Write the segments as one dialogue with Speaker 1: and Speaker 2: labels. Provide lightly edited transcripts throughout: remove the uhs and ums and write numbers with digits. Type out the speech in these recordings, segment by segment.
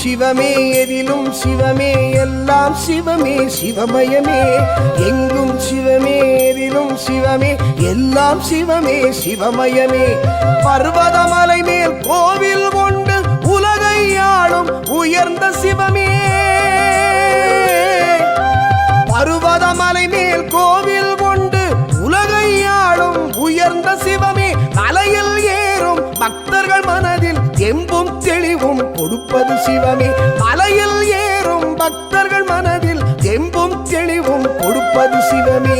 Speaker 1: சிவமே எதிலும் சிவமே எல்லாம் சிவமே சிவமயமே எங்கும் சிவமே எதிலும் சிவமே எல்லாம் சிவமே சிவமயமே பர்வதமலை மேல் கோவில் கொண்டு உலகை ஆளும் உயர்ந்த சிவமே பர்வதமலை மேல் கோவில் கொண்டு உலகை ஆளும் உயர்ந்த சிவமே மலையில் ஏறும் பக்தர்கள் மனதில் தெம்பும் தெளிவும் கொடுப்பது சிவமே மலையில் ஏறும் பக்தர்கள் மனதில் தெம்பும் தெளிவும் கொடுப்பது சிவமே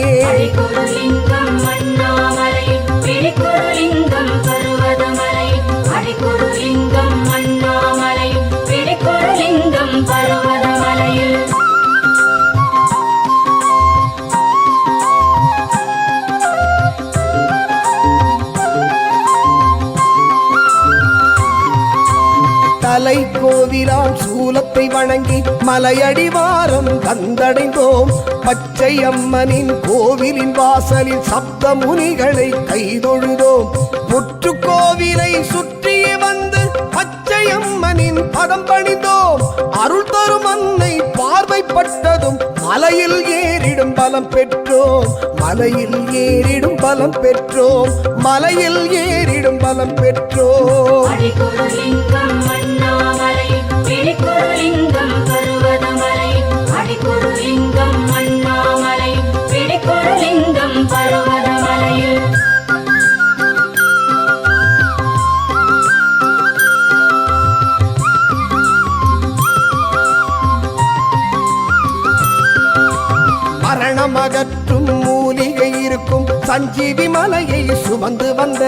Speaker 1: தலை கோவிலாம் சூலத்தை வணங்கி மலையடிவாரம் வந்தடைந்தோம் பச்சை அம்மனின் கோவிலின் வாசலில் சப்த முனிகளை கைதொழுதோம் முற்று கோவிலை சுற்றியே வந்து பச்சை அம்மனின் பதம் பணிந்தோம் அருள் தரும் அன்னை பார்வைப்பட்டதும் மலையில் ஏறிடும் பலம் பெற்றோம் மலையில் ஏறிடும் பலம் பெற்றோம் மலையில் ஏறிடும் பலம் பெற்றோம் மரணமகற்றும் மூலிகை இருக்கும் சஞ்சீவி மலையை சுமந்து வந்த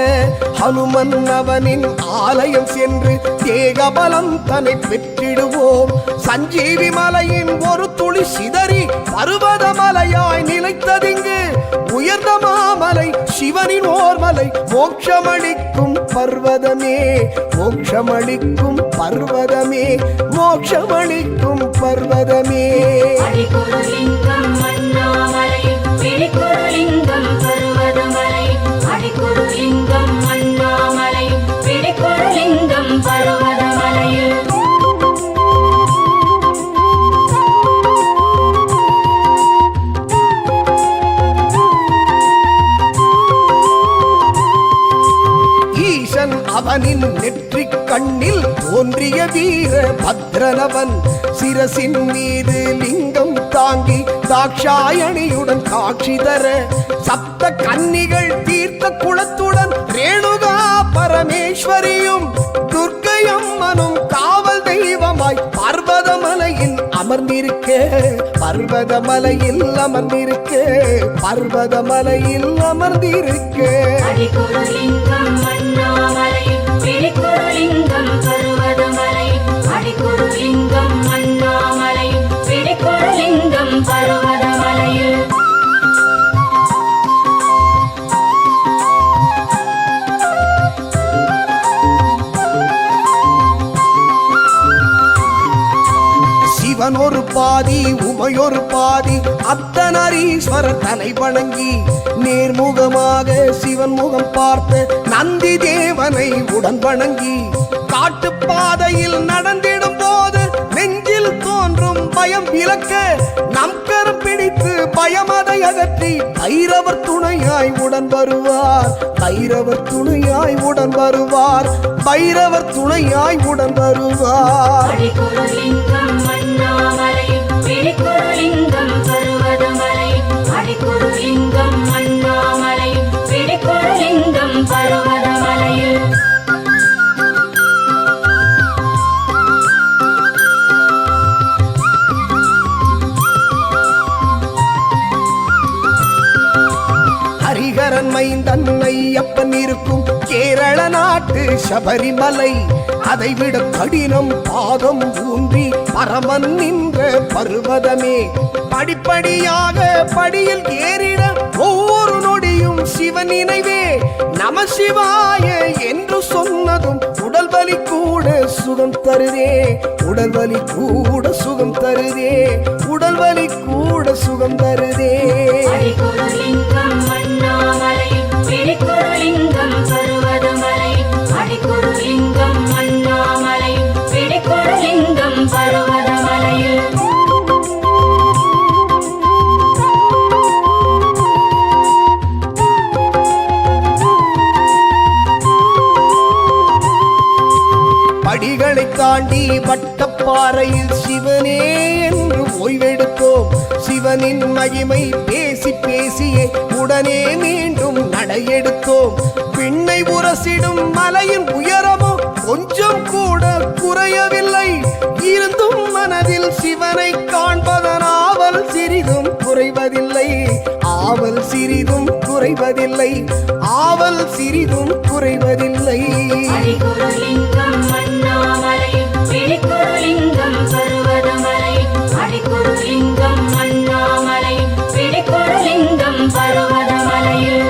Speaker 1: ஹனுமன் அவனின் ஆலயம் சென்று தேகபலம் தன்னை பெற்றிடுவோம் சஞ்சீவி மலையின் ஒரு துளி சிதறி பர்வத மலையாய் நிலைத்ததிங்கு உயர்ந்த மாமலை சிவனின் ஓர்மலை மோட்சமளிக்கும் பர்வதமே மோட்சமளிக்கும் பர்வதமே மோட்சமளிக்கும் பர்வதமே ஈசன் அவனின் நெற்றிக் கண்ணில் தோன்றிய வீர பத்ரனவன் சிரசின் மீது லிங்கம் தாங்கி தாக்ஷாயணியுடன் காட்சி தர சப்த கன்னிகள் தீர்த்த குளத்துடன் ரேணுகா பரமேஸ்வரியும் துர்க்கையம்மனும் காவல் தெய்வமாய் பர்வதமலையில் அமர்ந்திருக்க பர்வதமலையில் அமர்ந்திருக்க பர்வதமலையில் அமர்ந்திருக்க சிவன் ஒரு பாதி உமையொரு பாதி அர்த்தநாரீஸ்வரர் தலை வணங்கி நேர்முகமாக சிவன் முகம் பார்த்த நந்தி தேவனை உடன் வணங்கி காட்டு பாதையில் நடந்திடும் போது நெஞ்சில் தோன்றும் பயம் விலக்க நம் கரம் பிடித்து பயமதை அகற்றி பைரவர் துணையாய் உடன் வருவார் பைரவர் துணையாய் உடன் வருவார் பைரவர் துணையாய் உடன் வருவார் ஹரிஹரன் மைந்தன் ஐயப்பன் இருக்கும் கேரள நாட்டு சபரிமலை அதைவிட கடினம் பாதம் ஊன்றி பரமன் நின்ற பர்வதமே படிப்படியாக படியில் ஏறிட ஒவ்வொரு நொடியும் சிவன் நினைவே நம சிவாய என்று சொன்னதும் உடல் வலி கூட சுகம் தருதே உடல் வலி கூட சுகம் தருதே உடல் வலி கூட சுகம் தருதே அடி வட்டப்பாறையில் சிவனே என்று ஓய்வெடுத்தோம். சிவனின் மகிமை பேசி பேசியே உடனே மீண்டும் நடையெடுத்தோம். விண்ணை உரசிடும் மலையின் உயரமோ கொஞ்சம் கூட குறையவில்லை. இருந்தும் மனதில் சிவனை காண்பதன் ஆவல் சிறிதும் குறைவதில்லை. ஆவல் சிறிதும் குறைவதில்லை. ஆவல் சிறிதும் குறைவதில்லை.
Speaker 2: அடிக்குருலிங்கம் அண்ணாமலை பிடிக்குருலிங்கம் பர்வதமலை. அடிக்குருலிங்கம் அண்ணாமலை பிடிக்குருலிங்கம் பர்வதமலையில்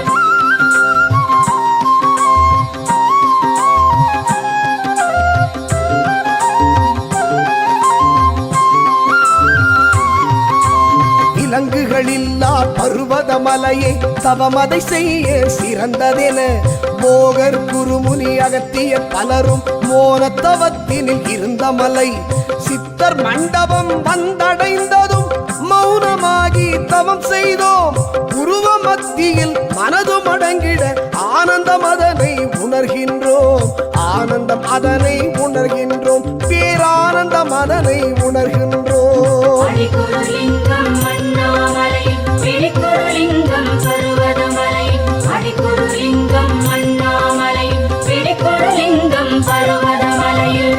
Speaker 1: விலங்குகளில்லா பர்வதமலையை தவமதை செய்ய சிறந்ததென போகர் குருமுனி அகத்திய பலரும் மோனத்தவத்தினில் இருந்த மலை. சித்தர் மண்டபம் வந்தடைந்ததும் மௌனமாகி தவம் செய்தோம். உருவ மத்தியில் மனதும் அடங்கிட ஆனந்தம் அதனை உணர்கின்றோம். ஆனந்தம் அதனை உணர்கின்றோம். பேரானந்தம் அதனை உணர்கின்றோம்.
Speaker 2: அடிக்குருலிங்கம் அண்ணாமலை பிடிக்குருலிங்கம் பர்வதமலை. அடிக்குருலிங்கம் அண்ணாமலை பிடிக்குருலிங்கம் பர்வதமலையில்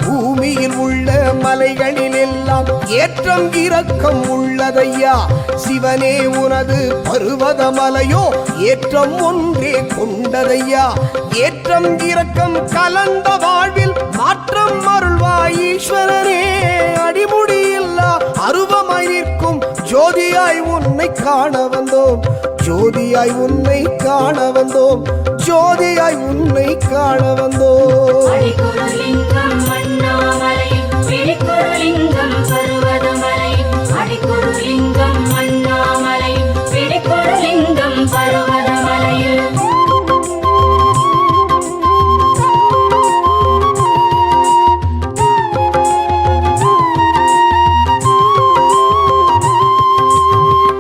Speaker 1: பூமியில் உள்ள மலைகளில் எல்லாம் ஏற்றம் இரக்கம் உள்ளதையா. சிவனே உனது பர்வதமலையோ ஏற்றம் ஒன்றே கொண்டதையா. ஏற்றம் இரக்கம் கலந்த வாழ்வில் மாற்றம் அருள்வாய் ஈஸ்வரனே. அடிமுடியில்லா அருவமாய் நிற்கும் ஜோதியாய் உன்னை காண வந்தோம். ஜோதியாய் உன்னை காண வந்தோம். ஜோதியாய் உன்னை காண வந்தோம்.
Speaker 2: அடிக்குருலிங்கம் அண்ணாமலை பிடிக்குருலிங்கம் பர்வதமலை. அடிக்குருலிங்கம் அண்ணாமலை பிடிக்குருலிங்கம் பர்வதமலையில்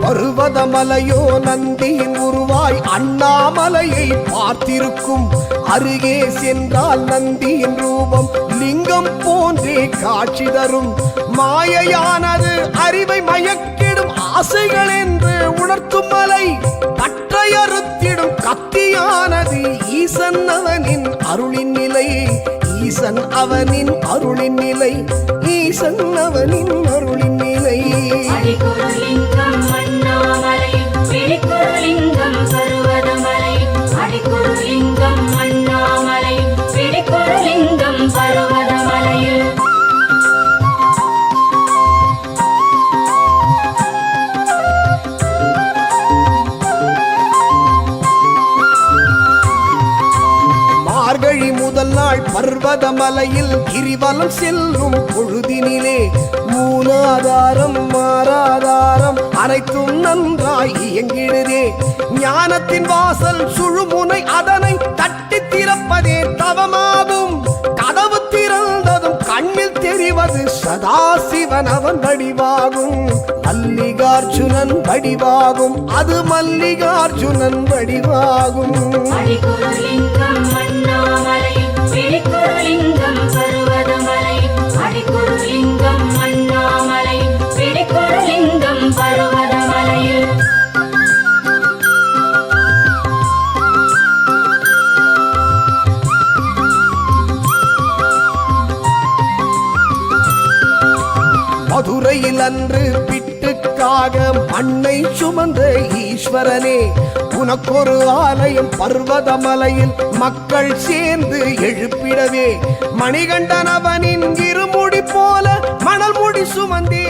Speaker 1: பர்வதமலையோ நந்தியின் உருவாய் அண்ணாமலையை பார்த்திருக்கும். அருகே சென்றால் நந்தியின் ரூபம் லிங்கம் போன்றே காட்சி தரும். மாயையானது அறிவை மயக்கிடும் ஆசைகள் என்று உணர்த்தும் மலை. பற்றையறுத்திடும் கத்தியானது ஈசன் அவனின் அருளின் நிலை. ஈசன் அவனின் அருளின் நிலை. ஈசன் அவனின் அருளின் நிலை.
Speaker 2: அடிக்குருலிங்கம் அண்ணாமலை பிடிக்குருலிங்கம் பர்வதமலை. அடிக்குருலிங்கம் அண்ணாமலை பிடிக்குருலிங்கம் பர்வதமலையில்
Speaker 1: மார்கழி முதல் நாள் பர்வதமலையில் கிரிவலம் செல்லும் பொழுதினிலே மூலாதாரம் மாறாதாரம் அனைத்தும் நன்றாய் இயங்கிடுதே. ஞானத்தின் வாசல் சுழுமுனை அதனை தட்டி திறப்பதே தவமாகும். கதவு திறந்ததும் கண்ணில் தெரிவது சதாசிவன் அவன் வடிவாகும். மல்லிகார்ஜுனன் வடிவாகும். அது மல்லிகார்ஜுனன் வடிவாகும்.
Speaker 2: அடிக்குருலிங்கம் அண்ணாமலை பிடிக்குருலிங்கம் பர்வதமலை. அடிக்குருலிங்கம் அண்ணாமலை பிடிக்குருலிங்கம் பர்வதமலையில்
Speaker 1: மதுரையில் அன்று பிட்டுக்காக மண்ணை சுமந்த ஈஸ்வரனே. உனக்கொரு ஆலயம் பர்வதமலையில் மக்கள் சேர்ந்து எழுப்பிடவே. மணிகண்டன் அவனின் இருமுடி போல மணல் முடி சுமந்தே